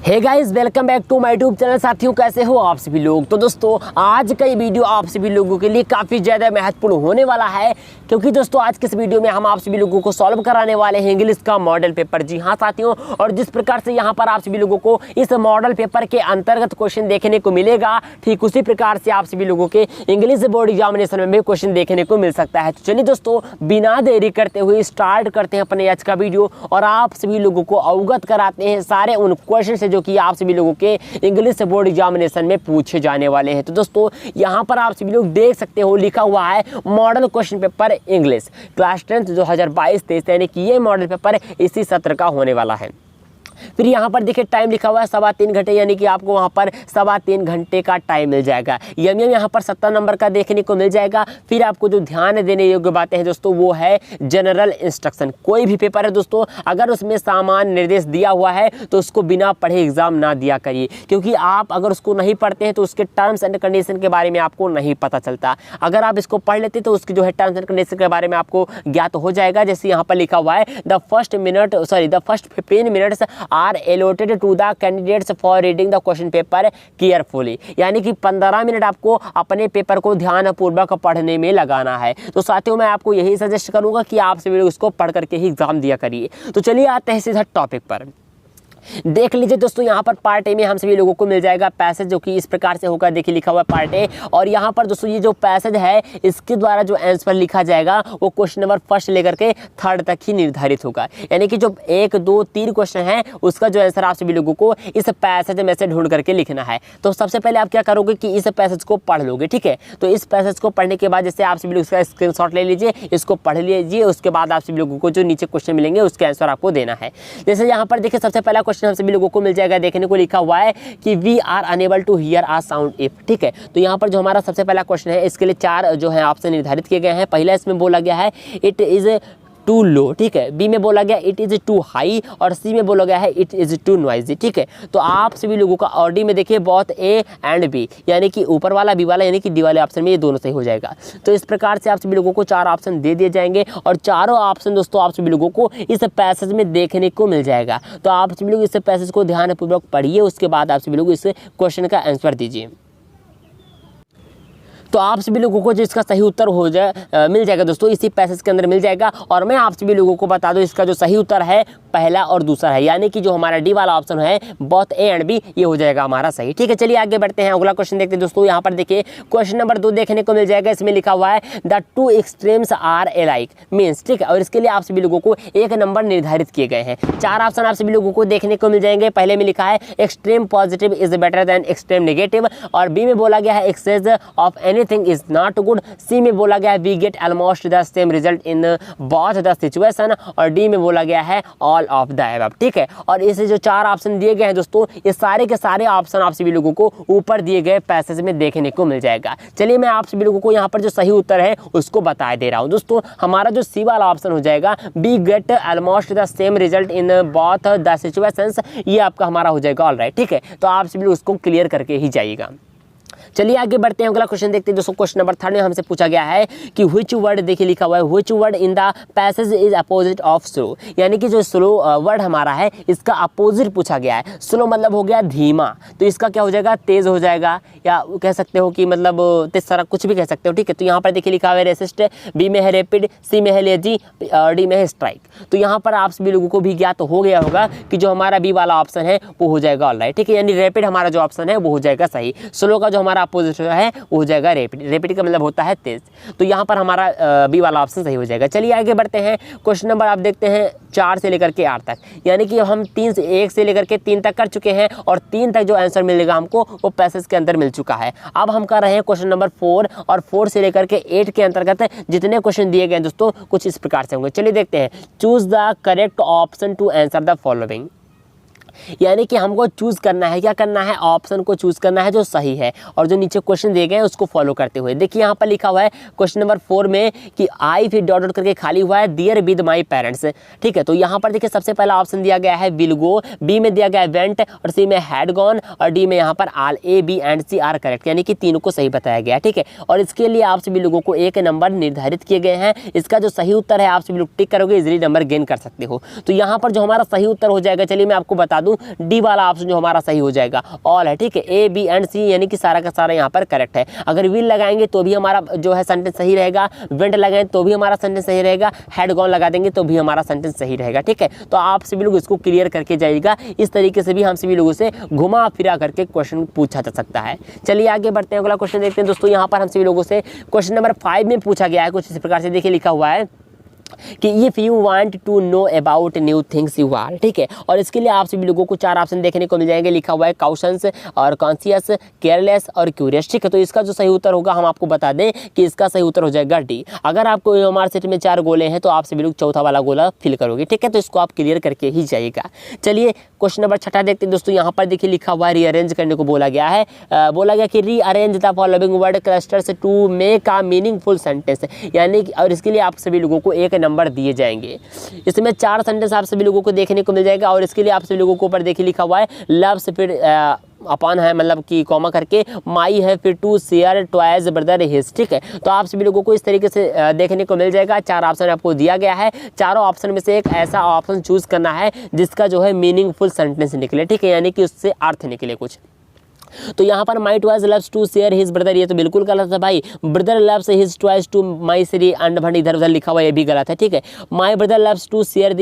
Hey guys, welcome back to my YouTube channel. साथियों, कैसे हो आप सभी लोग। तो दोस्तों, आज का ये वीडियो आप सभी लोगों के लिए काफ़ी ज़्यादा महत्वपूर्ण होने वाला है, क्योंकि दोस्तों आज के इस वीडियो में हम आप सभी लोगों को सॉल्व कराने वाले हैं इंग्लिश का मॉडल पेपर। जी हाँ साथियों, और जिस प्रकार से यहाँ पर आप सभी लोगों को इस मॉडल पेपर के अंतर्गत क्वेश्चन देखने को मिलेगा, ठीक उसी प्रकार से आप सभी लोगों के इंग्लिश बोर्ड एग्जामिनेशन में भी क्वेश्चन देखने को मिल सकता है। तो चलिए दोस्तों, बिना देरी करते हुए स्टार्ट करते हैं अपने आज का वीडियो और आप सभी लोगों को अवगत कराते हैं सारे उन क्वेश्चन से जो कि आप सभी लोगों के इंग्लिश बोर्ड एग्जामिनेशन में पूछे जाने वाले हैं। तो दोस्तों, यहाँ पर आप सभी लोग देख सकते हो लिखा हुआ है model question paper English class 10 2022-23, यानी कि ये मॉडल पेपर इसी सत्र का होने वाला है। फिर यहाँ पर देखिए टाइम लिखा हुआ है 3.25 घंटे, यानी कि आपको वहाँ पर 3.25 घंटे का टाइम मिल जाएगा। यहाँ पर 70 नंबर का देखने को मिल जाएगा। फिर आपको जो ध्यान देने योग्य बातें हैं दोस्तों, वो है जनरल इंस्ट्रक्शन। कोई भी पेपर है दोस्तों, अगर उसमें सामान्य निर्देश दिया हुआ है तो उसको बिना पढ़े एग्जाम ना दिया करिए, क्योंकि आप अगर उसको नहीं पढ़ते हैं तो उसके टर्म्स एंड कंडीशन के बारे में आपको नहीं पता चलता। अगर आप इसको पढ़ लेते तो उसकी जो है टर्म्स एंड कंडीशन के बारे में आपको ज्ञात हो जाएगा। जैसे यहाँ पर लिखा हुआ है the first 15 minutes are allotted to the candidates for reading the question paper carefully, यानी कि 15 मिनट आपको अपने पेपर को ध्यानपूर्वक पढ़ने में लगाना है। तो साथियों, मैं आपको यही सजेस्ट करूंगा कि आप सभी लोग इसको पढ़ करके ही एग्जाम दिया करिए। तो चलिए आते हैं सीधा टॉपिक पर। देख लीजिए दोस्तों, यहाँ पर पार्ट ए में हम सभी लोगों को मिल जाएगा पैसेज, जो कि इस प्रकार से होगा। देखिए लिखा हुआ है पार्ट ए, और यहाँ पर दोस्तों ये जो पैसेज है इसके द्वारा जो आंसर लिखा जाएगा वो क्वेश्चन नंबर फर्स्ट लेकर के थर्ड तक ही निर्धारित होगा। यानी कि जो 1, 2, 3 क्वेश्चन है उसका जो आंसर आप सभी लोगों को इस पैसेज में से ढूंढ करके लिखना है। तो सबसे पहले आप क्या करोगे कि इस पैसेज को पढ़ लोगे, ठीक है। तो इस पैसेज को पढ़ने के बाद जैसे आप सभी लोग इसका स्क्रीनशॉट ले लीजिए, इसको पढ़ लीजिए, उसके बाद आप सभी लोगों को जो नीचे क्वेश्चन मिलेंगे उसके आंसर आपको देना है। जैसे यहाँ पर देखिए सबसे पहला क्वेश्चन हम सभी लोगों को जाएगा, देखने को लिखा हुआ है कि we are unable to hear a sound if, ठीक है। तो यहाँ पर जो हमारा सबसे पहला क्वेश्चन है इसके लिए 4 जो है ऑप्शन निर्धारित किए गए हैं। पहला इसमें बोला गया है इट इज टू लो, ठीक है। बी में बोला गया इट इज टू हाई, और सी में बोला गया है इट इज टू नॉइजी, ठीक है। तो आप सभी लोगों का और डी में देखिए बोथ ए एंड बी, यानी कि ऊपर वाला बी वाला यानी कि डी वाले ऑप्शन में ये दोनों सही हो जाएगा। तो इस प्रकार से आप सभी लोगों को 4 ऑप्शन दे दिए जाएंगे, और चारों ऑप्शन दोस्तों आप सभी लोगों को इस पैसेज में देखने को मिल जाएगा। तो आप सभी लोग इस पैसेज को ध्यानपूर्वक पढ़िए, उसके बाद आप सभी लोग इस क्वेश्चन का आंसर दीजिए। तो आप सभी लोगों को जो इसका सही उत्तर मिल जाएगा दोस्तों, इसी पैसेज के अंदर मिल जाएगा। और मैं आप सभी लोगों को बता दूं, इसका जो सही उत्तर है पहला और दूसरा है, यानी कि जो हमारा डी वाला ऑप्शन है बोथ ए एंड बी, ये हो जाएगा हमारा सही, ठीक है। चलिए आगे बढ़ते हैं, अगला क्वेश्चन देखते हैं दोस्तों। यहाँ पर देखिए क्वेश्चन नंबर 2 देखने को मिल जाएगा। इसमें लिखा हुआ है the two extremes are alike means, ठीक है। और इसके लिए आप सभी लोगों को 1 नंबर निर्धारित किए गए हैं। 4 ऑप्शन आप सभी लोगों को देखने को मिल जाएंगे। पहले में लिखा है extreme positive is better than extreme negative, और बी में बोला गया है excess of anything is not good, C में बोला गया है we get almost the same result in both the situation, और डी में बोला गया है ऑल ऑफ द अबव, ठीक है। और इसे जो 4 ऑप्शन दिए गए हैं दोस्तों, ये सारे के सारे ऑप्शन आप सभी लोगों को ऊपर दिए गए पैसेज में देखने को मिल जाएगा। चलिए मैं आप सभी लोगों को यहाँ पर जो सही उत्तर है उसको बता दे रहा हूँ दोस्तों। हमारा जो सी वाला ऑप्शन हो जाएगा we get almost the same result in both the situations, ये आपका हमारा हो जाएगा ऑल राइट, ठीक है। तो आप सभी लोग उसको क्लियर करके ही जाइएगा। चलिए आगे बढ़ते हैं, अगला क्वेश्चन देखते हैं दोस्तों। क्वेश्चन नंबर 3 में हमसे पूछा गया है कि व्हिच वर्ड, देखिए लिखा हुआ है which word in the passage is opposite of slow, यानी कि जो स्लो वर्ड हमारा है इसका अपोजिट पूछा गया है। स्लो मतलब हो गया धीमा, तो इसका क्या हो जाएगा तेज हो जाएगा, या कह सकते हो कि मतलब तेज सारा कुछ भी कह सकते हो, ठीक है। तो यहाँ पर देखिए लिखा हुआ है रेसिस्ट, बी में है रैपिड, सी में है लेजी, डी में है स्ट्राइक। तो यहाँ पर आप सभी लोगों को भी ज्ञात हो गया होगा कि जो हमारा बी वाला ऑप्शन है वो हो जाएगा ऑल राइट, ठीक है। यानी रैपिड हमारा जो ऑप्शन है वो हो जाएगा सही। स्लो का जो हमारा अपोजिट है वो हो जाएगा रैपिड, रैपिड का मतलब होता है तेज। तो यहाँ पर हमारा बी वाला ऑप्शन सही हो जाएगा। चलिए आगे बढ़ते हैं, क्वेश्चन नंबर आप देखते हैं 4 से लेकर के 8 तक, यानी कि हम 1 से लेकर के 3 तक कर चुके हैं, और 3 तक जो आंसर मिलेगा हमको वो पैसेज के अंदर मिल चुका है। अब हम कर रहे हैं क्वेश्चन नंबर 4, और 4 से लेकर के 8 के अंतर्गत जितने क्वेश्चन दिए गए दोस्तों कुछ इस प्रकार से होंगे। चलिए देखते हैं, choose the correct option to answer the following, यानी कि हमको चूज करना है, क्या करना है, ऑप्शन को चूज करना है जो सही है, और जो नीचे क्वेश्चन दिए गए हैं उसको फॉलो करते हुए। देखिए यहाँ पर लिखा हुआ है क्वेश्चन नंबर 4 में कि आई फिर डॉट डॉट करके खाली हुआ है देयर विद माई पेरेंट्स, ठीक है। तो यहाँ पर देखिए सबसे पहला ऑप्शन दिया गया है विल गो, बी में दिया गया है वेंट, और सी में हैड गॉन, और डी में यहाँ पर all, A B and C are correct, यानी कि तीनों को सही बताया गया है, ठीक है। और इसके लिए आप सभी लोगों को 1 नंबर निर्धारित किए गए हैं। इसका जो सही उत्तर है आप सभी लोग टिक करोगे, इजीली नंबर गेन कर सकते हो। तो यहाँ पर जो हमारा सही उत्तर हो जाएगा, चलिए मैं आपको बता दूं, डी वाला ऑप्शन जो हमारा सही हो जाएगा, ऑल है, ठीक है। ए बी एंड सी यानी कि सारा का सारा यहाँ पर करेक्ट है। अगर विल लगाएंगे तो भी हमारा जो है सेंटेंस सही रहेगा, वेंट लगाएं तो भी हमारा सेंटेंस सही रहेगा, हैड गॉन लगा देंगे तो भी हमारा सेंटेंस सही रहेगा, ठीक है। तो आप सभी लोग इसको क्लियर करके जाइएगा। इस तरीके से भी हम सभी लोगों से घुमा फिरा करके क्वेश्चन पूछा जा सकता है। चलिए आगे बढ़ते हैं, अगला क्वेश्चन देखते हैं दोस्तों। यहाँ पर हम सभी लोगों से क्वेश्चन नंबर 5 में पूछा गया है कुछ इस प्रकार से, देखिए लिखा हुआ है कि if you want to know about new things you are, ठीक है। और इसके लिए आप सभी लोगों को 4 ऑप्शन देखने को मिल जाएंगे, लिखा हुआ है कॉशंस और कॉन्शियस, केयरलेस और क्यूरियस, ठीक है। तो इसका जो सही उत्तर होगा हम आपको बता दें कि इसका सही उत्तर हो जाएगा डी। अगर आपको हमारे सेट में 4 गोले हैं तो आप सभी लोग चौथा वाला गोला फिल करोगे, ठीक है। तो इसको आप क्लियर करके ही जाइएगा। चलिए क्वेश्चन नंबर 6 देखते हैं दोस्तों। यहाँ पर देखिए लिखा हुआ है रीअरेंज करने को बोला गया है। बोला गया कि rearrange the following word clusters to make a meaningful sentence, यानी कि और इसके लिए आप सभी लोगों को 1 नंबर दिए जाएंगे। इसमें 4 सेंटेंस आप सभी लोगों को देखने को मिल जाएगा और इसके लिए आप सभी लोगों को ऊपर देखिए लिखा हुआ है लव्स, फिर अपॉन है मतलब कि कॉमा करके, माई है, फिर to share twice brother his, ठीक है। तो आप सभी लोगों को इस तरीके से देखने को मिल जाएगा। 4 ऑप्शन आपको दिया गया है, चारों ऑप्शन में से एक ऐसा ऑप्शन चूज करना है जिसका जो है मीनिंगफुल सेंटेंस निकले, ठीक है, यानी कि उससे अर्थ निकले कुछ। तो यहाँ पर my twice loves to share his brother, ये तो बिल्कुल गलत है भाई। Brother loves his twice to my श्री अंड भंड इधर उधर लिखा हुआ, ये भी गलत है, ठीक है। My brother loves to share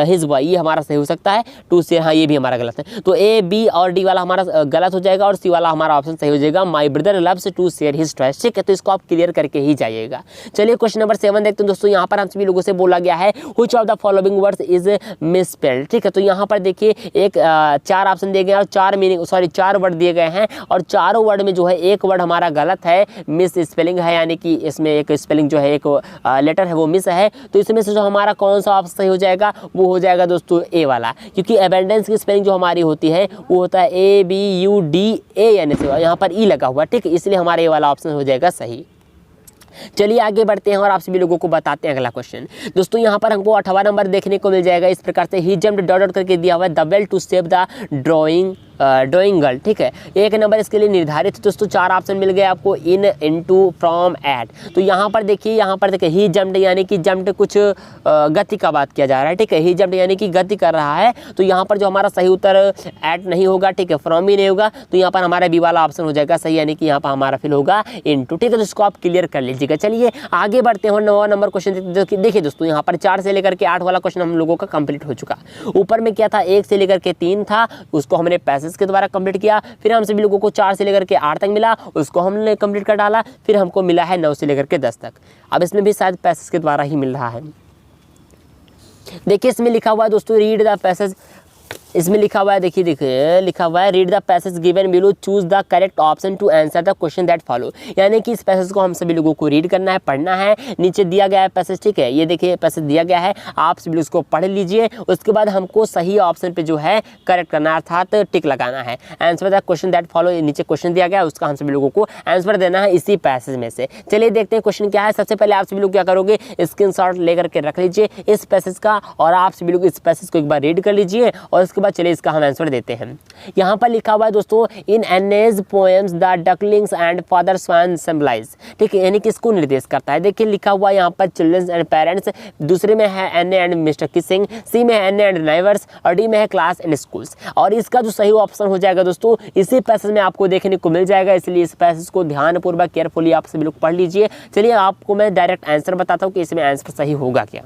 his boy, ये हमारा सही हो सकता है। टू शेयर, हाँ ये भी हमारा गलत है। तो ए बी और डी वाला हमारा गलत हो जाएगा और सी वाला हमारा ऑप्शन सही हो जाएगा, my brother loves to share his twice, ठीक है। तो इसको आप क्लियर करके ही जाइएगा। चलिए क्वेश्चन नंबर 7 देखते हैं दोस्तों। यहाँ पर हम सभी लोगों से बोला गया है which of the following words is misspelled, ठीक है। तो यहाँ पर देखिए 4 ऑप्शन दिए गए और 4 वर्ड दिए गए हैं और चारों वर्ड में जो है एक वर्ड हमारा गलत है, मिस स्पेलिंग है, यानी कि इसमें एक स्पेलिंग जो है एक लेटर है वो मिस है। तो इसमें से जो हमारा कौन सा ऑप्शन सही हो जाएगा वो हो जाएगा दोस्तों ए वाला, क्योंकि एबेंडेंस की स्पेलिंग जो हमारी होती है वो होता है ABUDA, यानी से यहाँ पर ई लगा हुआ, ठीक है, इसलिए हमारा ए वाला ऑप्शन हो जाएगा सही। चलिए आगे बढ़ते हैं और आप सभी लोगों को बताते हैं अगला क्वेश्चन दोस्तों। यहाँ पर हमको 8वां नंबर देखने को मिल जाएगा इस प्रकार से, ही जम्प्ड डॉट डॉट करके दिया हुआ है the bell to save the drawing girl, ठीक है। 1 नंबर इसके लिए निर्धारित दोस्तों। 4 ऑप्शन मिल गए आपको, इन, इनटू, फ्रॉम, एट। तो यहाँ पर देखिए ही जम्प्ड यानी कि जम्प्ड कुछ गति का बात किया जा रहा है, ठीक है। ही जम्प्ड यानी कि गति कर रहा है, तो यहाँ पर जो हमारा सही उत्तर एट नहीं होगा, ठीक है, फ्रॉम भी नहीं होगा, तो यहाँ पर हमारा बी वाला ऑप्शन हो जाएगा सही, यानी कि यहाँ पर हमारा फिल होगा इनटू, ठीक है। तो इसको आप क्लियर कर लीजिएगा। चलिए आगे बढ़ते हैं 9वां नंबर क्वेश्चन देखिए दोस्तों। यहाँ पर 4 से लेकर के 8 वाला क्वेश्चन हम लोगों का कंप्लीट हो चुका। ऊपर में क्या था, 1 से लेकर के 3 था, उसको हमने पैसेज के द्वारा कंप्लीट किया। फिर हम सभी लोगों को 4 से लेकर के 8 तक मिला, उसको हमने कंप्लीट कर डाला। फिर हमको मिला है 9 से लेकर के 10 तक। अब इसमें भी शायद पैसेज के द्वारा ही मिल रहा है। देखिए इसमें लिखा हुआ है दोस्तों रीड द पैसेज, इसमें लिखा हुआ है देखिए लिखा हुआ है read the passage given below, choose the correct option to answer the question that follow, यानी कि इस पैसेज को हम सभी लोगों को रीड करना है, पढ़ना है। नीचे दिया गया है पैसेज, ठीक है, ये देखिए पैसेज दिया गया है, आप सभी लोग इसको पढ़ लीजिए। उसके बाद हमको सही ऑप्शन पे जो है करेक्ट करना है, अर्थात टिक लगाना है। Answer the question that follow, नीचे क्वेश्चन दिया गया है, उसका हम सभी लोगों को आंसर देना है इसी पैसेज में से। चलिए देखते हैं क्वेश्चन क्या है। सबसे पहले आप सभी लोग क्या करोगे, स्क्रीनशॉट लेकर के रख लीजिए इस पैसेज का और आप सभी लोग इस पैसेज को एक बार रीड कर लीजिए और उसके बाद चलिए इसका हम आंसर देते हैं। यहाँ पर लिखा हुआ है दोस्तों, इन एनेज poems the ducklings and father swan symbolise, ठीक है, यानी कि इसको निर्देश करता है। देखिए लिखा हुआ है यहाँ पर चिल्ड्रंस एंड पेरेंट्स, दूसरे में है एन एंड मिस्टर किसिंग, सी में है एन एंड नाइवर्स और डी में है क्लास एंड स्कूल्स। और इसका जो सही ऑप्शन हो जाएगा दोस्तों इसी पैसेज में आपको देखने को मिल जाएगा, इसलिए इस पैसेज को ध्यानपूर्वक केयरफुली आप सभी लोग पढ़ लीजिए। चलिए आपको मैं डायरेक्ट आंसर बताता हूँ कि इसमें आंसर सही होगा क्या।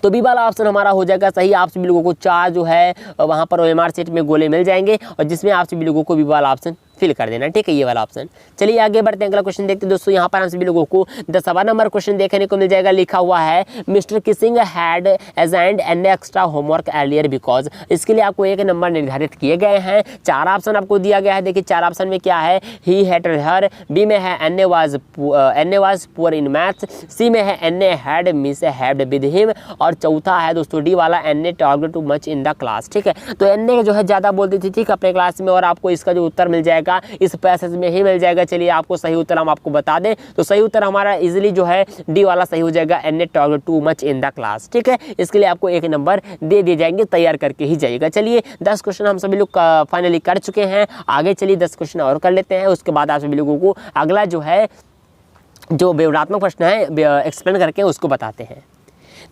तो बी वाला ऑप्शन हमारा हो जाएगा सही। आप सभी लोगों को 4 जो है वहाँ पर OMR सेट में गोले मिल जाएंगे और जिसमें आप सभी लोगों को बी वाला ऑप्शन फिल कर देना, ठीक है, ये वाला ऑप्शन। चलिए आगे बढ़ते हैं, अगला क्वेश्चन देखते हैं दोस्तों। यहाँ पर हम सभी लोगों को 10वां नंबर क्वेश्चन देखने को मिल जाएगा। लिखा हुआ है mister Keesing had assigned an extra homework earlier because, इसके लिए आपको 1 नंबर निर्धारित किए गए हैं। 4 ऑप्शन आपको दिया गया है। देखिए 4 ऑप्शन में क्या है, ही हेटेड हर, बी में है N A was poor in maths, C में है N A had misbehaved with him और चौथा है दोस्तों डी वाला N A talked too much in the class, ठीक है। तो एन ए जो है ज़्यादा बोलती थी, ठीक, अपने क्लास में, और आपको इसका जो उत्तर मिल जाएगा इस पैसेज में ही मिल जाएगा। चलिए आपको सही उत्तर हम आपको बता दें, तो सही उत्तर हमारा इजीली जो है डी वाला सही हो जाएगा, N A talked too much in the class, ठीक है। इसके लिए आपको 1 नंबर दे दिए जाएंगे, तैयार करके ही जाइएगा। चलिए 10 क्वेश्चन हम सभी लोग फाइनली कर चुके हैं। आगे चलिए 10 क्वेश्चन और कर लेते हैं, उसके बाद आप सभी लोगों को अगला जो है जो विवरणात्मक प्रश्न है एक्सप्लेन करके उसको बताते हैं।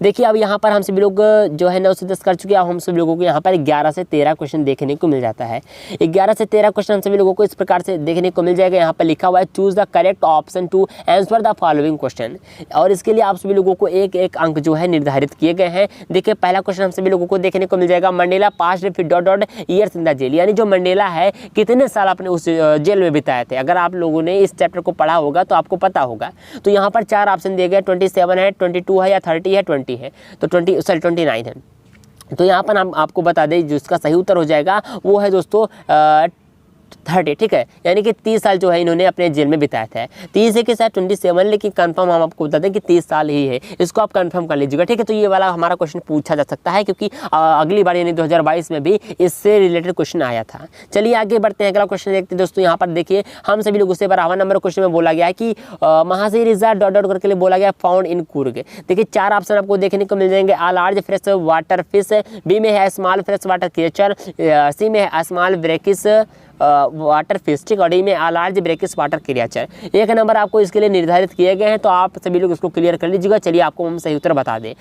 देखिए अब यहाँ पर हम सभी लोग जो है 9 से 10 कर चुके हैं। अब हम सभी लोगों को यहाँ पर 11 से 13 क्वेश्चन देखने को मिल जाता है। 11 से 13 क्वेश्चन हम सभी लोगों को इस प्रकार से देखने को मिल जाएगा। यहाँ पर लिखा हुआ है choose the correct option to answer the following question, और इसके लिए आप सभी लोगों को एक एक अंक जो है निर्धारित किए गए हैं। देखिए पहला क्वेश्चन हम सभी लोगों को देखने को मिल जाएगा, मंडेला पास्ट फिर dot dot years in the jail, यानी जो मंडेला है कितने साल अपने उस जेल में बिताए थे। अगर आप लोगों ने इस चैप्टर को पढ़ा होगा तो आपको पता होगा। तो यहाँ पर 4 ऑप्शन दिए गए, 27 है, 22 है या 30 है, 20 है, तो 29 है। तो यहाँ पर हम आपको बता दें जिसका सही उत्तर हो जाएगा वो है दोस्तों 30, ठीक है, यानी कि 30 साल जो है इन्होंने अपने जेल में बिताया था। 30 है कि शायद 27, लेकिन कंफर्म हम आपको बता दें कि 30 साल ही है, इसको आप कंफर्म कर लीजिएगा, ठीक है। तो ये वाला हमारा क्वेश्चन पूछा जा सकता है क्योंकि अगली बार यानी 2022 में भी इससे रिलेटेड क्वेश्चन आया था। चलिए आगे बढ़ते हैं, अगला क्वेश्चन देखते हैं दोस्तों। यहाँ पर देखिए हम सभी लोगों से 12वां नंबर क्वेश्चन में बोला गया है कि महासी रिजर्व डॉट डॉट करके लिए बोला गया फाउंड इन कुर्ग। देखिए 4 ऑप्शन आपको देखने को मिल जाएंगे, a large fresh water fish, B में है small fresh water creature, C में है स्मॉल ब्रेकिस वाटर फिश, ठीक, और डी में लार्ज ब्रेकिस वाटर क्रिएचर। एक नंबर आपको इसके लिए निर्धारित किए गए हैं, तो आप सभी लोग इसको क्लियर कर लीजिएगा। चलिए आपको हम सही उत्तर बता दें।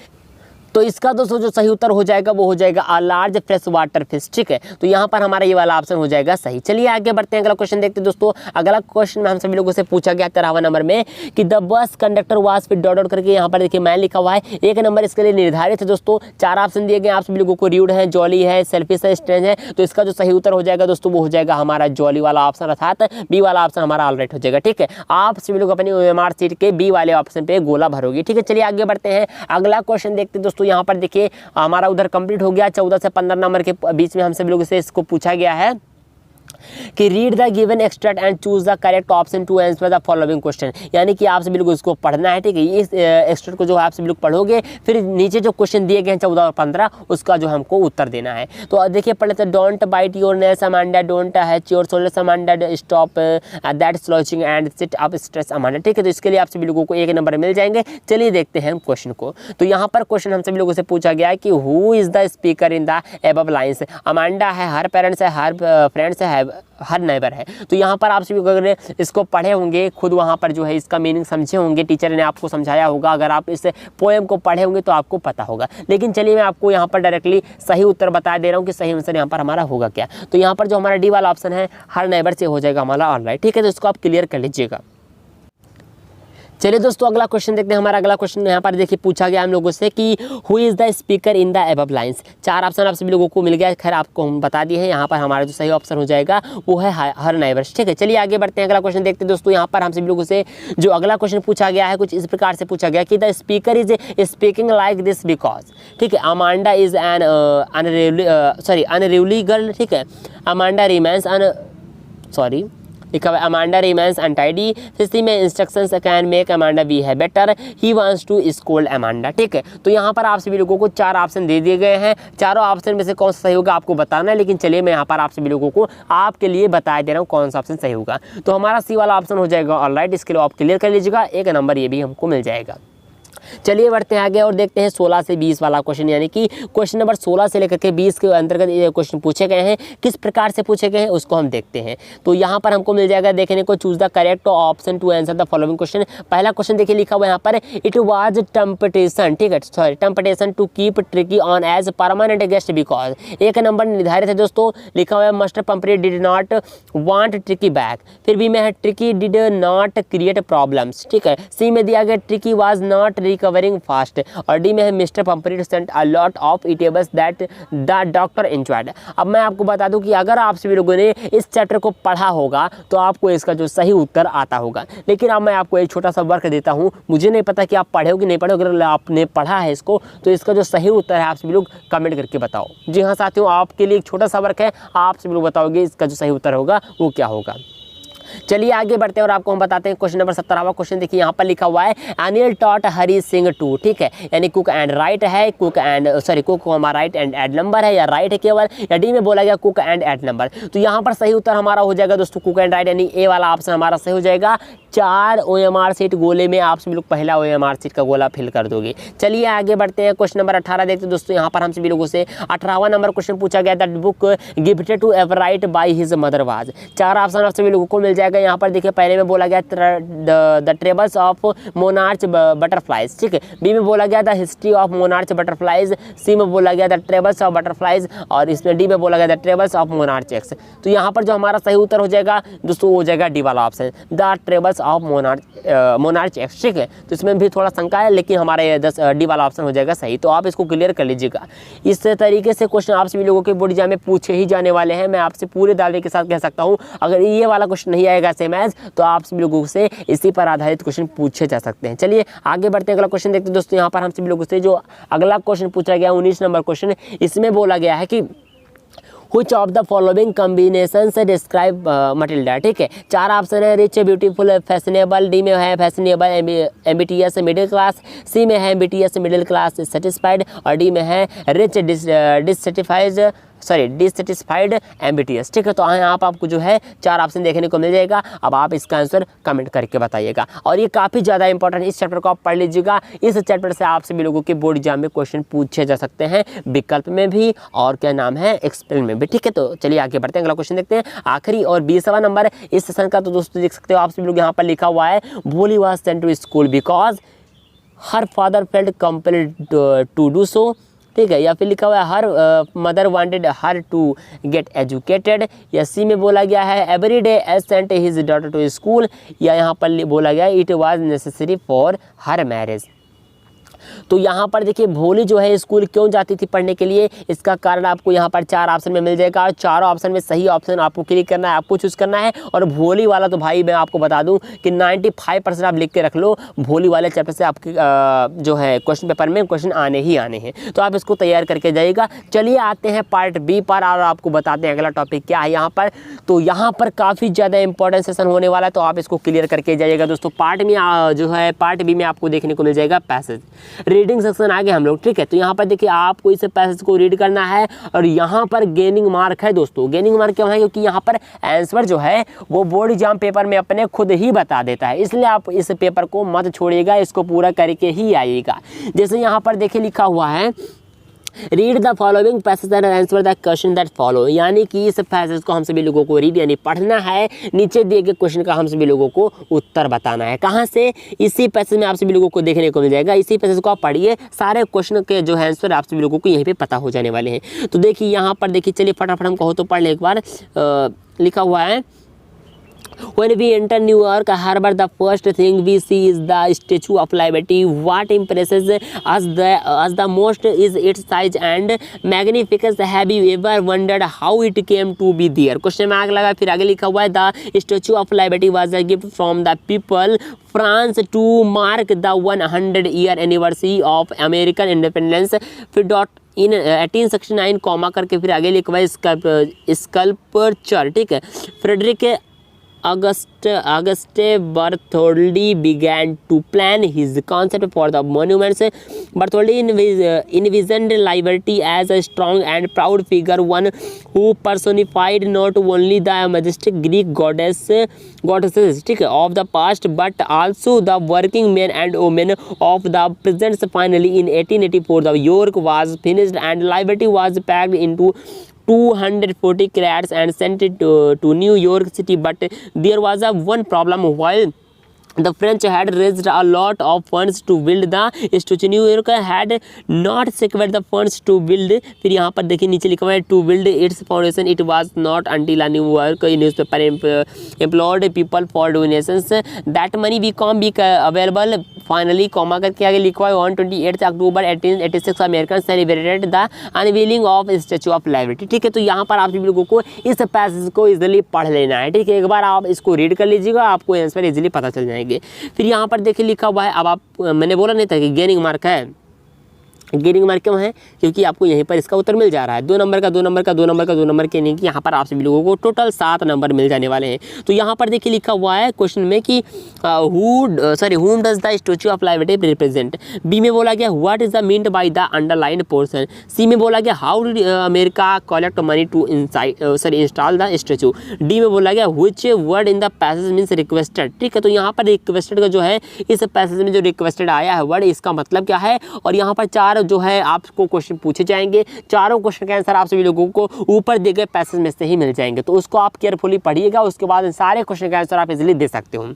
तो इसका दोस्तों जो सही उत्तर हो जाएगा वो हो जाएगा लार्ज फ्रेश वाटर फिश, ठीक है। तो यहाँ पर हमारा ये वाला ऑप्शन हो जाएगा सही। चलिए आगे बढ़ते हैं, अगला क्वेश्चन देखते हैं दोस्तों। अगला क्वेश्चन में हम सभी लोगों से पूछा गया 13वां नंबर में कि द बस कंडक्टर वाज फिर डॉट डॉट करके यहाँ पर देखिए मैन लिखा हुआ है। एक नंबर इसके लिए निर्धारित है दोस्तों। 4 ऑप्शन दिए गए आप सभी लोगों को, र्यूड है, जॉली है, सेल्फिश है, स्ट्रेंज है। तो इसका जो सही उत्तर हो जाएगा दोस्तों वो हो जाएगा हमारा जॉली वाला ऑप्शन, अर्थात बी वाला ऑप्शन हमारा ऑलराइट हो जाएगा, ठीक है। आप सभी लोग अपनी OMR सीट के बी वाले ऑप्शन पे गोला भरोगे, ठीक है। चलिए आगे बढ़ते हैं, अगला क्वेश्चन देखते हैं दोस्तों। यहाँ पर देखिए हमारा उधर कंप्लीट हो गया। 14 से 15 नंबर के बीच में हम सभी लोगों से इसको पूछा गया है कि read the given extract and choose the correct option to answer the following question, यानी कि आप सभी लोग इसको पढ़ना है, ठीक है। इस एक्सट्रैक्ट को जो आप सभी लोग पढ़ोगे, फिर नीचे जो क्वेश्चन दिए गए हैं 14 और 15 उसका जो हमको उत्तर देना है। तो देखिए पढ़ लेते हैं, don't bite your nails Amanda, don't hatch your shoulders Amanda, stop that slouching and sit up straight Amanda, ठीक है। तो इसके लिए आप सभी लोगों को 1 नंबर मिल जाएंगे। चलिए देखते हैं क्वेश्चन को। तो यहाँ पर क्वेश्चन हम सभी लोगों से पूछा गया है कि who is the speaker in the above lines. Amanda है, हर पेरेंट्स है, हर फ्रेंड्स है, हर नेबर है। तो यहाँ पर आप सभी अगर इसको पढ़े होंगे, खुद वहाँ पर जो है इसका मीनिंग समझे होंगे, टीचर ने आपको समझाया होगा, अगर आप इस पोएम को पढ़े होंगे तो आपको पता होगा। लेकिन चलिए मैं आपको यहाँ पर डायरेक्टली सही उत्तर बता दे रहा हूँ कि सही आंसर यहाँ पर हमारा होगा क्या। तो यहाँ पर जो हमारा डी वाला ऑप्शन है हर नेबर से हो जाएगा हमारा ऑलराइट, ठीक है। तो इसको आप क्लियर कर लीजिएगा। चलिए दोस्तों अगला क्वेश्चन देखते हैं। हमारा अगला क्वेश्चन यहाँ पर देखिए पूछा गया हम लोगों से कि who is the speaker in the above lines. 4 option आप सभी लोगों को मिल गया, खैर आपको हम बता दिए हैं। यहाँ पर हमारा जो सही ऑप्शन हो जाएगा वो है हर नेबर्स, ठीक है। चलिए आगे बढ़ते हैं, अगला क्वेश्चन देखते हैं दोस्तों। यहाँ पर हम सभी लोगों से जो अगला क्वेश्चन पूछा गया है कुछ इस प्रकार से पूछा गया कि the speaker is speaking like this because, ठीक है। अमांडा इज एन अनरिवली गर्ल, ठीक है। अमांडा रिमेंस लिखा हुआ अमांडा रिमेंस अनटाइडी, फिर में instructions can make Amanda be है better, he wants to scold Amanda, ठीक है। तो यहाँ पर आप सभी लोगों को 4 ऑप्शन दे दिए गए हैं। चारों ऑप्शन में से कौन सा सही होगा आपको बताना है, लेकिन चलिए मैं यहाँ पर आप सभी लोगों को आपके लिए बता दे रहा हूँ कौन सा ऑप्शन सही होगा। तो हमारा सी वाला ऑप्शन हो जाएगा ऑलराइट, इसके लिए आप क्लियर कर लीजिएगा। 1 नंबर ये भी हमको मिल जाएगा। चलिए बढ़ते हैं आगे और देखते हैं 16 से 20 वाला क्वेश्चन, यानी कि क्वेश्चन नंबर 16 से लेकर के 20 के अंतर्गत ये क्वेश्चन पूछे गए हैं। किस प्रकार से पूछे गए हैं उसको हम देखते हैं। तो यहाँ पर हमको मिल जाएगा देखने को, choose the correct option to answer the following question. पहला क्वेश्चन देखिए लिखा हुआ यहाँ पर, इट वाज टेम्पटेशन, ठीक है, sorry temptation to keep Tricky on as permanent guest because. 1 number निर्धारित है दोस्तों, लिखा हुआ है mister Pumphrey did not want Tricky back. फिर बी में है Tricky did not create problems, ठीक है। सी में दिया गया Tricky was not recovering fast, और डी में है mister Pumphrey sent a lot of eatables that the doctor enjoyed. अब मैं आपको बता दूं कि अगर आप सभी लोगों ने इस चैप्टर को पढ़ा होगा तो आपको इसका जो सही उत्तर आता होगा। लेकिन अब मैं आपको एक छोटा सा वर्क देता हूं, मुझे नहीं पता कि आप पढ़े हो कि नहीं पढ़े। अगर आपने पढ़ा है इसको तो इसका जो सही उत्तर है आप सभी लोग कमेंट करके बताओ। जी हाँ साथियों, आपके लिए एक छोटा सा वर्क है, आप सभी लोग बताओगे इसका जो सही उत्तर होगा वो क्या होगा। चलिए आगे बढ़ते हैं और आपको हम बताते हैं क्वेश्चन नंबर 17वां क्वेश्चन। देखिए यहाँ पर लिखा हुआ है अनिल टॉट हरी सिंह टू, ठीक है, यानी कुक एंड राइट है, कुक हमारा राइट एंड एड नंबर है या राइट है केवल, या डी में बोला गया कुक एंड एड नंबर। तो यहाँ पर सही उत्तर हमारा हो जाएगा दोस्तों कुक एंड राइट, यानी ए वाला ऑप्शन हमारा सही हो जाएगा। 4 OMR सीट गोले में आप सभी लोग पहला OMR सीट का गोला फिल कर दोगे। चलिए आगे बढ़ते हैं, क्वेश्चन नंबर 18 देखते हैं दोस्तों। यहाँ पर हम सभी लोगों से 18वां नंबर क्वेश्चन पूछा गया, that book gifted to Everett by his mother was. 4 option आप सभी लोगों को मिल जाएगा। यहाँ पर देखिए पहले में बोला गया the travels of monarch butterflies, ठीक है। बी में बोला गया the history of monarch butterflies, C में बोला गया द ट्रेबल्स ऑफ बटरफ्लाइज, और इसमें डी में बोला गया the travels of monarch x. तो यहाँ पर जो हमारा सही उत्तर हो जाएगा दोस्तों, हो जाएगा डी वाला option, the travels of monarch x, ठीक है। तो इसमें भी थोड़ा शंका है, लेकिन हमारे डी वाला ऑप्शन हो जाएगा सही। तो आप इसको क्लियर कर लीजिएगा। इस तरीके से क्वेश्चन आप सभी लोगों के बोर्ड एग्जाम में पूछे ही जाने वाले हैं। मैं आपसे पूरे दावे के साथ कह सकता हूँ, अगर ये वाला क्वेश्चन नहीं आएगा सेम एज, तो आप सभी लोगों से इसी पर आधारित क्वेश्चन पूछे जा सकते हैं। चलिए आगे बढ़ते हैं, अगला क्वेश्चन देखते हैं दोस्तों। यहाँ पर हम सभी लोगों से जो अगला क्वेश्चन पूछा गया 19 नंबर क्वेश्चन, इसमें बोला गया है कि Which of the following combinations describe Matilda, ठीक है। 4 ऑप्शन है, रिच, ब्यूटीफुल, फैशनेबल, डी में है फैशनेबल एम्बिटियस मिडिल क्लास, सी में है एम्बिटियस मिडिल क्लास सेटिस्फाइड, और डी में है रिच डिससेटिस्फाइड एम्बिटियस, ठीक है। तो यहाँ आपको जो है 4 ऑप्शन देखने को मिल जाएगा। अब आप इसका आंसर कमेंट करके बताइएगा, और ये काफ़ी ज़्यादा इंपॉर्टेंट, इस चैप्टर को आप पढ़ लीजिएगा। इस चैप्टर से आप सभी लोगों के बोर्ड एग्जाम में क्वेश्चन पूछे जा सकते हैं, विकल्प में भी और क्या नाम है एक्सप्लेन में भी, ठीक है। तो चलिए आगे बढ़ते हैं, अगला क्वेश्चन देखते हैं, आखिरी और 20वां नंबर इस सेशन का। तो दोस्तों देख सकते हो आप सभी लोग, यहाँ पर लिखा हुआ है Bholi was sent to school because her father felt compelled to do so, ठीक है। या फिर लिखा हुआ है her mother wanted her to get educated, या सी में बोला गया है every day age sent his daughter to school, या यहाँ पर बोला गया it was necessary for her marriage. तो यहाँ पर देखिए भोली जो है स्कूल क्यों जाती थी पढ़ने के लिए, इसका कारण आपको यहाँ पर 4 ऑप्शन में मिल जाएगा, और चारों ऑप्शन में सही ऑप्शन आपको क्लिक करना है, आपको चूज करना है। और भोली वाला तो भाई मैं आपको बता दूं कि 95% आप लिख के रख लो, भोली वाले चैप्टर से आपके जो है क्वेश्चन पेपर में क्वेश्चन आने ही आने हैं, तो आप इसको तैयार करके जाइएगा। चलिए आते हैं पार्ट बी पर, और आपको बताते हैं अगला टॉपिक क्या है यहाँ पर। तो यहाँ पर काफ़ी ज़्यादा इंपॉर्टेंट सेशन होने वाला है, तो आप इसको क्लियर करके जाइएगा दोस्तों। पार्ट में जो है पार्ट बी में आपको देखने को मिल जाएगा पैसेज, रीडिंग सेक्शन आगे हम लोग, ठीक है। तो यहाँ पर देखिए आपको इस पैसेज को रीड करना है, और यहाँ पर गेनिंग मार्क है दोस्तों। गेनिंग मार्क क्यों है, क्योंकि यहाँ पर आंसर जो है वो बोर्ड एग्जाम पेपर में अपने खुद ही बता देता है, इसलिए आप इस पेपर को मत छोड़िएगा, इसको पूरा करके ही आइएगा। जैसे यहाँ पर देखिए लिखा हुआ है read the following passage and answer the question that follow, यानी कि इस पैसेज को हम सभी लोगों को रीड यानी पढ़ना है, नीचे दिए गए क्वेश्चन का हम सभी लोगों को उत्तर बताना है। कहाँ से, इसी पैसेज में आप सभी लोगों को देखने को मिल जाएगा। इसी पैसेज को आप पढ़िए, सारे क्वेश्चन के जो है आंसर आप सभी लोगों को यहीं पे पता हो जाने वाले हैं। तो देखिए यहाँ पर देखिए, चलिए फटाफट हम कहो तो पढ़ लें एक बार। लिखा हुआ है When we enter New York Harbor, the first thing we see is the Statue of Liberty. What impresses us the most is its size and magnificence. Have you ever wondered how it came to be there? Question में आग लगा, फिर आगे लिखा हुआ है The Statue of Liberty was a gift from the people France to mark the 100-year anniversary of American independence. फिर dot in 1869 comma करके फिर आगे लिखा हुआ है स्कल्पचर, ठीक है। Frederic Auguste Bartholdi began to plan his concept for the monuments. Bartholdi envisioned liberty as a strong and proud figure, one who personified not only the majestic Greek goddesses, ठीक है, of the past, but also the working men and women of the present. Finally, in 1884, the York was finished and liberty was packed into 240 carats and sent it to New York City. But there was one problem. While the French had raised a lot of funds to build the statue, New York had not secured the funds to build. फिर यहाँ पर देखिए नीचे लिखा हुआ है to build its foundation. It was not until a New York newspaper employed people for donations that money became available. Finally, comma करके आगे लिखा हुआ है 28 अक्टूबर 1886 American celebrated the unveiling of statute of liberty, ठीक है। तो यहाँ पर आप सभी लोगों को इस पैसेज को इजीली पढ़ लेना है, ठीक है। एक बार आप इसको रीड कर लीजिएगा, आपको आंसर इजीली पता चल जाएंगे। फिर यहाँ पर देखिए लिखा हुआ है, अब आप मैंने बोला नहीं था कि गेनिंग मार्क है, गेनिंग मार्क क्यों है, क्योंकि आपको यहीं पर इसका उत्तर मिल जा रहा है। 2 नंबर का 2 नंबर का 2 नंबर का 2 नंबर के, नहीं कि यहाँ पर आप सभी लोगों को टोटल 7 नंबर मिल जाने वाले हैं। तो यहाँ पर देखिए लिखा हुआ है क्वेश्चन में कि whom does the statue of liberty represent. B में बोला गया what is the meant by the underlined portion. C में बोला गया how did America collect money to install the statue. D में बोला गया which word in the passage means requested, ठीक है। तो यहाँ पर रिक्वेस्टेड का जो है इस पैसेज में जो रिक्वेस्टेड आया है वर्ड, इसका मतलब क्या है। और यहाँ पर 4 4 जो है आपको क्वेश्चन पूछे जाएंगे। चारों क्वेश्चन के आंसर आप सभी लोगों को ऊपर दिए गए पैसेज में से ही मिल जाएंगे, तो उसको आप केयरफुली पढ़िएगा, उसके बाद इन सारे क्वेश्चन के आंसर आप इजीली दे सकते हो।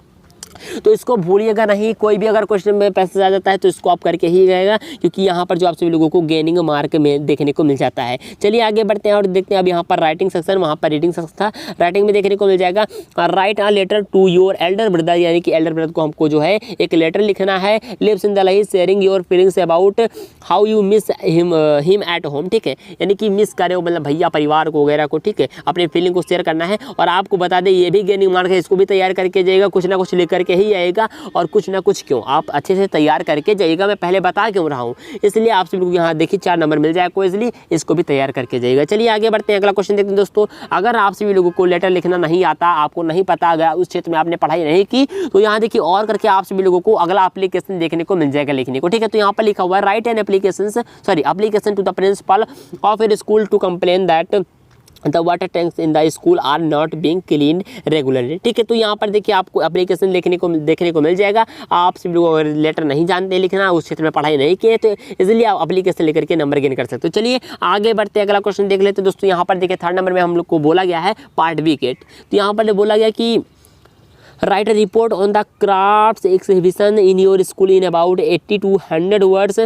तो इसको भूलिएगा नहीं, कोई भी अगर क्वेश्चन में पैसेज आ जाता है तो इसको आप करके ही रहेगा, क्योंकि यहाँ पर जो आप सभी लोगों को गेनिंग मार्क में देखने को मिल जाता है। चलिए आगे बढ़ते हैं और देखते हैं। अब यहाँ पर राइटिंग सेक्शन, वहाँ पर रीडिंग सेक्शन था, राइटिंग में देखने को मिल जाएगा write a letter to your elder brother, यानी कि एल्डर ब्रदर को हमको जो है एक लेटर लिखना है। Lives in the life sharing your feelings about how you miss him at home, ठीक है, यानी कि मिस करे मतलब भैया परिवार को वगैरह को, ठीक है, अपने फीलिंग को शेयर करना है। और आपको बता दें ये भी गेनिंग मार्क है, इसको भी तैयार करके जाइएगा, कुछ ना कुछ लिख करके ही आएगा, और कुछ ना कुछ क्यों आप अच्छे से तैयार करके जाइएगा, मैं पहले बता क्यों रहा हूँ, इसलिए आप सभी लोग यहाँ देखिए 4 नंबर मिल जाएगा इसलिए इसको भी तैयार करके जाइएगा। चलिए आगे बढ़ते हैं, अगला क्वेश्चन देखते हैं दोस्तों। अगर आप सभी लोगों को लेटर लिखना नहीं आता, आपको नहीं पता, अगर उस क्षेत्र में आपने पढ़ाई नहीं की, तो यहाँ देखिए और करके आप सभी लोगों को अगला एप्लीकेशन देखने को मिल जाएगा लिखने को, ठीक है। तो यहाँ पर लिखा हुआ है write an application to the principal of your school to complain that the water tanks in the school are not being clean regularly, ठीक है। तो यहाँ पर देखिए आपको एप्लीकेशन देखने को मिल जाएगा। आप सभी लोग अगर लेटर नहीं जानते लिखना, उस क्षेत्र में पढ़ाई नहीं किए, तो इसलिए आप एप्लीकेशन लेकर के नंबर गेन कर सकते हो। चलिए आगे बढ़ते हैं, अगला क्वेश्चन देख लेते हैं दोस्तों। यहाँ पर देखिए 3rd नंबर में हम लोग को बोला गया है पार्ट बी केट। तो यहाँ पर बोला गया कि right a report on the crafts exhibition in your school in about 80 to 100 words,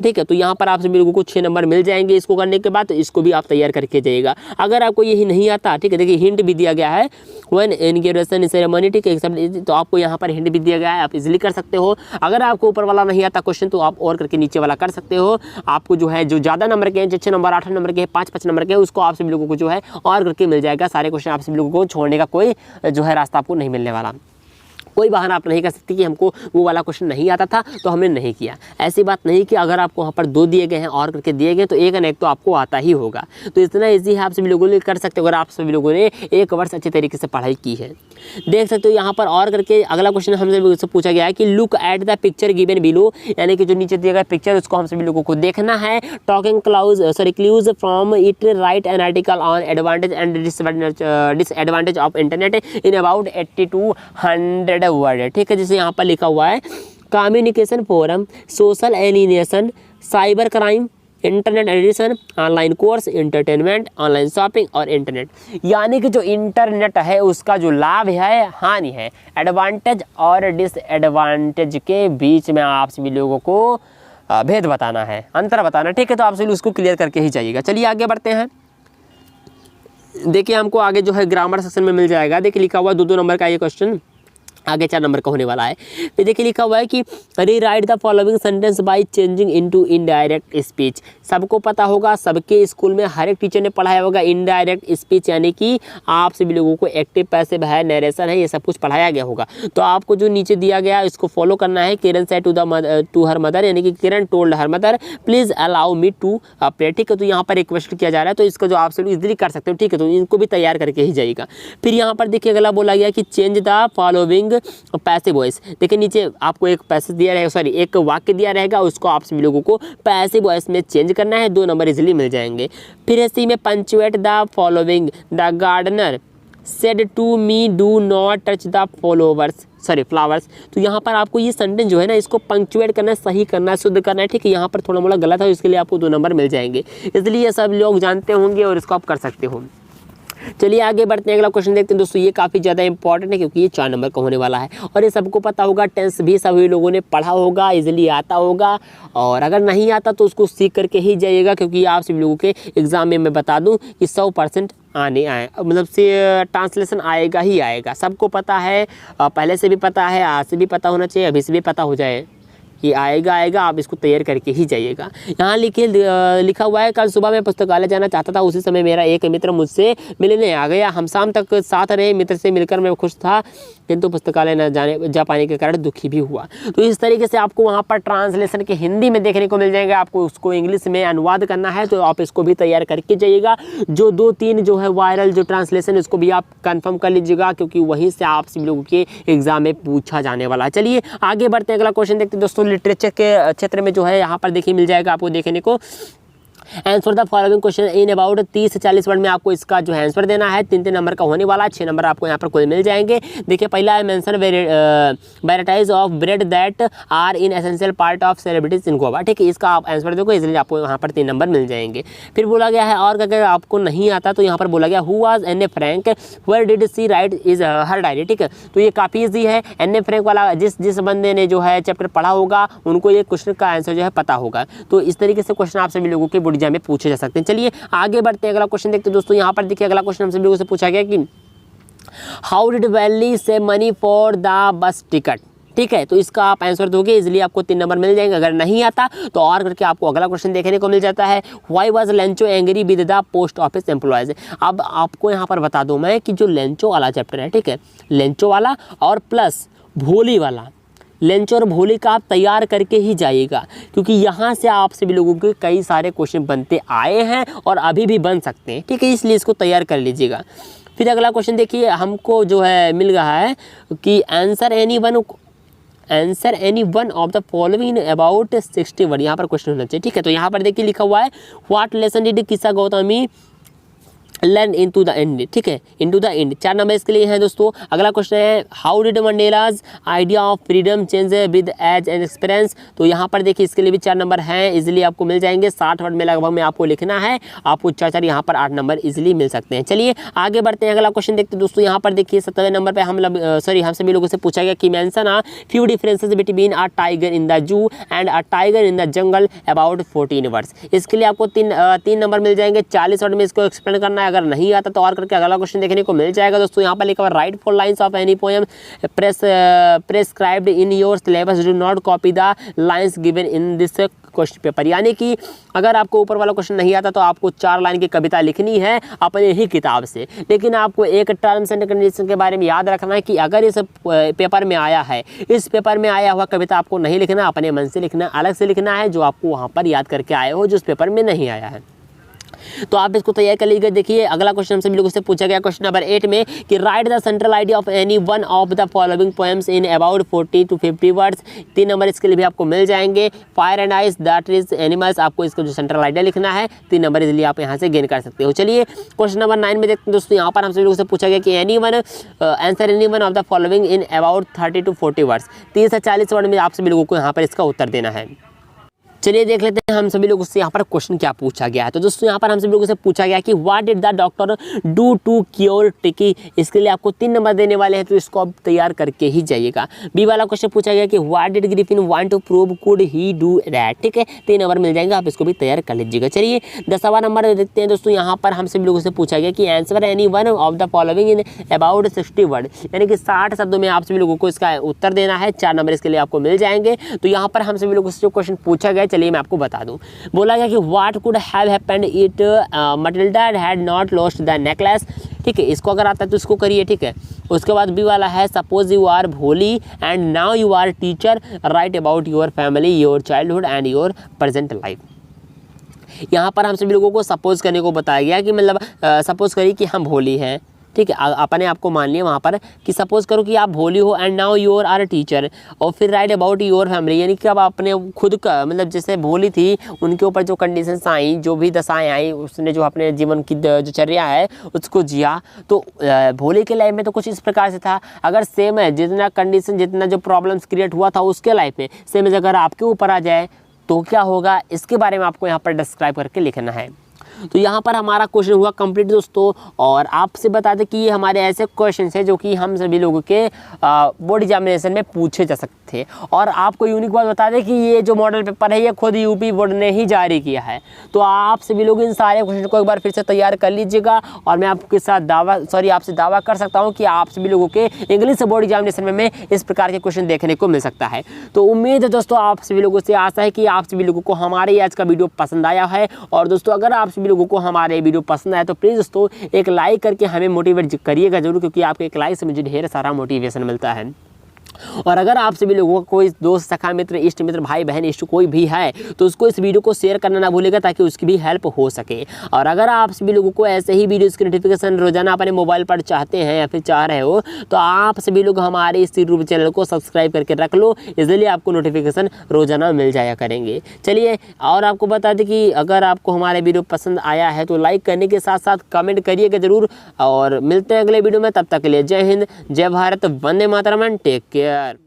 ठीक है। तो यहाँ पर आप सभी लोगों को 6 नंबर मिल जाएंगे इसको करने के बाद, तो इसको भी आप तैयार करके जाइएगा। अगर आपको यही नहीं आता, ठीक है, देखिए हिंट भी दिया गया है व्हेन इनॉग्रेशन सेरेमनी, ठीक है, तो आपको यहाँ पर हिंट भी दिया गया है, आप इजीली कर सकते हो। अगर आपको ऊपर वाला नहीं आता क्वेश्चन, तो आप और करके नीचे वाला कर सकते हो। आपको जो है जो ज़्यादा नंबर के हैं, 6 नंबर 8 नंबर के 5 नंबर के, उसको आप सभी लोगों को जो है और करके मिल जाएगा। सारे क्वेश्चन आप सभी लोगों को छोड़ने का कोई जो है रास्ता आपको नहीं मिलने वाला। कोई बहाना आप नहीं कर सकते कि हमको वो वाला क्वेश्चन नहीं आता था तो हमने नहीं किया, ऐसी बात नहीं कि अगर आपको वहाँ पर 2 दिए गए हैं और करके दिए गए तो एक न एक तो आपको आता ही होगा। तो इतना ईजी है, आप सभी लोगों ने कर सकते हो अगर आप सभी लोगों ने 1 वर्ष अच्छे तरीके से पढ़ाई की है। देख सकते हो यहाँ पर और करके अगला क्वेश्चन हमसे पूछा गया है कि look at the picture given below, यानी कि जो नीचे दिया गया पिक्चर उसको हम सभी लोगों को देखना है। Talking clues from it write an article on advantage and disadvantage of internet in about 80 to 100 word, ठीक है। जैसे यहाँ पर लिखा हुआ है communication forum, social alienation, cyber crime, internet addiction, online course, entertainment, online shopping और इंटरनेट। यानी कि जो इंटरनेट है उसका जो लाभ है हानि है, एडवांटेज और डिसएडवांटेज के बीच में आप सभी लोगों को भेद बताना है, अंतर बताना, ठीक है। तो आप सभी उसको क्लियर करके ही जाइएगा। चलिए आगे बढ़ते हैं। देखिए हमको आगे जो है ग्रामर सेक्शन में मिल जाएगा। देखिए लिखा हुआ 2-2 नंबर का ये क्वेश्चन आगे 4 नंबर का होने वाला है। फिर देखिए लिखा हुआ है कि rewrite the following sentence by changing into indirect speech. सबको पता होगा, सबके स्कूल में हर एक टीचर ने पढ़ाया होगा इनडायरेक्ट स्पीच, यानी कि आप सभी लोगों को एक्टिव पैसिव है, नरेशन है, ये सब कुछ पढ़ाया गया होगा। तो आपको जो नीचे दिया गया है इसको फॉलो करना है। Kiran said to her mother, यानी कि Kiran told her mother please allow me to pray, ठीक है। तो यहाँ पर रिक्वेस्ट किया जा रहा है, तो इसका जो आप सभी इजीली कर सकते हो, ठीक है। तो इनको भी तैयार करके ही जाइएगा। फिर यहाँ पर देखिए अगला बोला गया कि change the following passive voice. देखिए नीचे आपको एक पैसेज दिया रहेगा, सॉरी एक वाक्य दिया रहेगा, उसको आप सभी लोगों को पैसिव वॉइस में चेंज करना है, 2 नंबर इजीली मिल जाएंगे। फिर इसी में punctuate the following, the gardener said to me do not touch the flowers. तो यहाँ पर आपको ये सेंटेंस जो है ना इसको पंक्चुएट करना है, सही करना है, शुद्ध करना है, ठीक है। यहाँ पर थोड़ा मोड़ा गलत है, इसके लिए आपको 2 नंबर मिल जाएंगे, इसलिए सब लोग जानते होंगे और इसको आप कर सकते हो। चलिए आगे बढ़ते हैं, अगला क्वेश्चन देखते हैं दोस्तों। ये काफ़ी ज़्यादा इंपॉर्टेंट है क्योंकि ये 4 नंबर का होने वाला है और ये सबको पता होगा, टेंस भी सभी लोगों ने पढ़ा होगा, इजीली आता होगा। और अगर नहीं आता तो उसको सीख करके ही जाइएगा, क्योंकि आप सभी लोगों के एग्जाम में मैं बता दूं कि 100% मतलब से ट्रांसलेशन आएगा ही आएगा। सबको पता है, पहले से भी पता है, आज से भी पता होना चाहिए, अभी से भी पता हो जाए, ये आएगा। आप इसको तैयार करके ही जाइएगा। यहाँ लिखा हुआ है कल सुबह मैं पुस्तकालय जाना चाहता था, उसी समय मेरा एक मित्र मुझसे मिलने आ गया। हम शाम तक साथ रहे, मित्र से मिलकर मैं खुश था, किंतु पुस्तकालय न जा पाने के कारण दुखी भी हुआ। तो इस तरीके से आपको वहाँ पर ट्रांसलेशन के हिंदी में देखने को मिल जाएगा, आपको उसको इंग्लिश में अनुवाद करना है, तो आप इसको भी तैयार करके जाइएगा। जो 2-3 जो है वायरल जो ट्रांसलेशन इसको भी आप कंफर्म कर लीजिएगा, क्योंकि वहीं से आप सभी लोगों के एग्जाम में पूछा जाने वाला है। चलिए आगे बढ़ते हैं, अगला क्वेश्चन देखते हैं दोस्तों। लिटरेचर के क्षेत्र में जो है यहाँ पर देखिए मिल जाएगा आपको देखने को answer the following question in about 30 से 40 वर्ड में आपको इसका जो है आंसर देना है। 3 नंबर का होने वाला, 6 नंबर आपको यहाँ पर कुल मिल जाएंगे। देखिए पहला है mention varieties of bread that are in essential part of celebrities in Goa. ठीक है, इसका आप आंसर देखो, इसलिए आपको यहाँ पर 3 नंबर मिल जाएंगे। फिर बोला गया है और अगर आपको नहीं आता तो यहाँ पर बोला गया who was Anne Frank where did she write is her diary. ठीक है, तो ये काफ़ी ईजी है। एन ए फ्रैंक वाला जिस बंदे ने जो है चैप्टर पढ़ा होगा उनको ये क्वेश्चन का आंसर जो है पता होगा। तो इस तरीके से क्वेश्चन आप सभी लोगों के बोर्ड एग्जाम में पूछे जा सकते हैं। चलिए आगे बढ़ते हैं, अगला क्वेश्चन देखते हैं दोस्तों। यहाँ पर देखिए अगला क्वेश्चन हम सभी लोगों से पूछा गया कि हाउ डिड वैली से money for the bus ticket. ठीक है, तो इसका आप आंसर दोगे, इसलिए आपको 3 नंबर मिल जाएंगे। अगर नहीं आता तो और करके आपको अगला क्वेश्चन देखने को मिल जाता है, why was Lencho angry with the post office employees. अब आपको यहाँ पर बता दूं मैं कि जो लेंचो वाला चैप्टर है, ठीक है, लेंचो वाला और प्लस भोली वाला, लेंचो और भोली का आप तैयार करके ही जाइएगा, क्योंकि यहाँ से आप सभी लोगों के कई सारे क्वेश्चन बनते आए हैं और अभी भी बन सकते हैं। ठीक है, इसलिए इसको तैयार कर लीजिएगा। फिर अगला क्वेश्चन देखिए, हमको जो है मिल रहा है कि answer any one of the following about 60 word, यहाँ पर क्वेश्चन होना चाहिए। ठीक है, तो यहाँ पर देखिए लिखा हुआ है what lesson did Kisa Gotami learn in to the end. ठीक है, in to the end 4 number इसके लिए हैं दोस्तों। अगला क्वेश्चन है how did Mandela's idea of freedom change with age and experience. तो यहाँ पर देखिए इसके लिए भी 4 नंबर हैं, इजीली आपको मिल जाएंगे। 60 वर्ड में लगभग में आपको लिखना है, आपको 4 यहाँ पर 8 नंबर इजीली मिल सकते हैं। चलिए आगे बढ़ते हैं, अगला क्वेश्चन देखते हैं दोस्तों। यहाँ पर देखिए 70वें नंबर पर हम सभी लोगों से पूछा गया कि mention a few differences between a tiger in the zoo and a tiger in the jungle about 14 words. इसके लिए आपको 3 नंबर मिल जाएंगे। 40 वर्ड में इसको एक्सप्लेन करना है, अगर नहीं आता तो और करके अगला क्वेश्चन देखने को मिल जाएगा दोस्तों। यहाँ पर लिखा हुआ right 4 lines of any poem prescribed in your syllabus, do not copy the lines given in this question paper. यानी कि अगर आपको ऊपर वाला क्वेश्चन नहीं आता तो आपको 4 लाइन की कविता लिखनी है अपने ही किताब से, लेकिन आपको एक टर्म्स एंड कंडीशन के बारे में याद रखना है कि अगर इस पेपर में आया है, इस पेपर में आया हुआ कविता आपको नहीं लिखना, अपने मन से लिखना, अलग से लिखना है, जो आपको वहाँ पर याद करके आए हो, जो उस पेपर में नहीं आया है। तो आप इसको तैयार कर लीजिए। देखिए अगला क्वेश्चन हम सभी लोगों से पूछा गया क्वेश्चन नंबर 8 में कि right the central idea of any one of the following poems in about 40 to 50 words. 3 number इसके लिए भी आपको मिल जाएंगे। Fire and ice, that is animals, आपको इसका जो सेंट्रल आइडिया लिखना है। 3 नंबर इसलिए आप यहाँ से गेन कर सकते हो। चलिए क्वेश्चन नंबर 9 में देखते हैं दोस्तों। यहाँ पर हम सभी लोगों से पूछा गया कि answer any one of the following in about 30 to 40 words. 30 से 40 वर्ड में आप सभी लोगों को यहाँ पर इसका उत्तर देना है। चलिए देख लेते हैं हम सभी लोगों से यहाँ पर क्वेश्चन क्या पूछा गया है। तो दोस्तों यहाँ पर हम सभी लोगों से पूछा गया कि what did the doctor do to cure Tricki. इसके लिए आपको 3 नंबर देने वाले हैं, तो इसको आप तैयार करके ही जाइएगा। बी वाला क्वेश्चन पूछा गया कि what did Griffin want to prove could he do that. ठीक है, 3 नंबर मिल जाएंगे, आप इसको भी तैयार कर लीजिएगा। चलिए 10वां नंबर देखते हैं दोस्तों। यहाँ पर हम सभी लोगों से पूछा गया कि answer any one of the following in about 60 word, यानी कि 60 शब्दों में आप सभी लोगों को इसका उत्तर देना है। 4 नंबर इसके लिए आपको मिल जाएंगे। तो यहाँ पर हम सभी लोगों से जो क्वेश्चन पूछा गया, चलिए मैं आपको बता दूं। बोला गया कि what could have happened it Matilda had not lost the necklace. ठीक है, इसको अगर आता है तो इसको करिए। ठीक है, उसके बाद बी वाला है suppose you are Bholi and now you are teacher, write about your family, your childhood and your present life. यहाँ पर हम सभी लोगों को सपोज करने को बताया गया कि मतलब सपोज करिए कि हम भोली हैं। ठीक है, अपने आप को मान लिया वहाँ पर कि सपोज करो कि आप भोली हो and now your are teacher, और फिर राइट अबाउट योर फैमिली, यानी कि अब अपने खुद का मतलब जैसे भोली थी उनके ऊपर जो कंडीशंस आई, जो भी दशाएं आई, उसने जो अपने जीवन की जो चर्या है उसको जिया। तो भोली के लाइफ में तो कुछ इस प्रकार से था। अगर सेम है जितना कंडीशन, जितना जो प्रॉब्लम्स क्रिएट हुआ था उसके लाइफ में, सेम अगर आपके ऊपर आ जाए तो क्या होगा, इसके बारे में आपको यहाँ पर डिस्क्राइब करके लिखना है। तो यहाँ पर हमारा क्वेश्चन हुआ कंप्लीट दोस्तों। और आपसे बता दें कि ये हमारे ऐसे क्वेश्चन हैं जो कि हम सभी लोगों के बोर्ड एग्जामिनेशन में पूछे जा सकते थे। और आपको यूनिक बात बता दें कि ये जो मॉडल पेपर है ये खुद यूपी बोर्ड ने ही जारी किया है। तो आप सभी लोग इन सारे क्वेश्चन को एक बार फिर से तैयार कर लीजिएगा। और मैं आपके साथ आपसे दावा कर सकता हूँ कि आप सभी लोगों के इंग्लिश बोर्ड एग्जामिनेशन में इस प्रकार के क्वेश्चन देखने को मिल सकता है। तो उम्मीद है दोस्तों आप सभी लोगों से आशा है कि आप सभी लोगों को हमारे आज का वीडियो पसंद आया है। और दोस्तों अगर आप सभी लोगों को हमारे वीडियो पसंद आया तो प्लीज़ दोस्तों एक लाइक करके हमें मोटिवेट करिएगा जरूर, क्योंकि आपके एक लाइक से मुझे ढेर सारा मोटिवेशन मिलता है। और अगर आप सभी लोगों का कोई दोस्त, सखा मित्र, इष्ट मित्र, भाई बहन, इष्ट कोई भी है तो उसको इस वीडियो को शेयर करना ना भूलेगा ताकि उसकी भी हेल्प हो सके। और अगर आप सभी लोगों को ऐसे ही वीडियोस की नोटिफिकेशन रोजाना अपने मोबाइल पर चाहते हैं या फिर चाह रहे हो तो आप सभी लोग हमारे इस यूट्यूब चैनल को सब्सक्राइब करके रख लो, इसलिए आपको नोटिफिकेशन रोजाना मिल जाया करेंगे। चलिए, और आपको बता दें कि अगर आपको हमारे वीडियो पसंद आया है तो लाइक करने के साथ साथ कमेंट करिएगा जरूर। और मिलते हैं अगले वीडियो में, तब तक के लिए जय हिंद, जय भारत, वंदे मातरम, टेक केयर।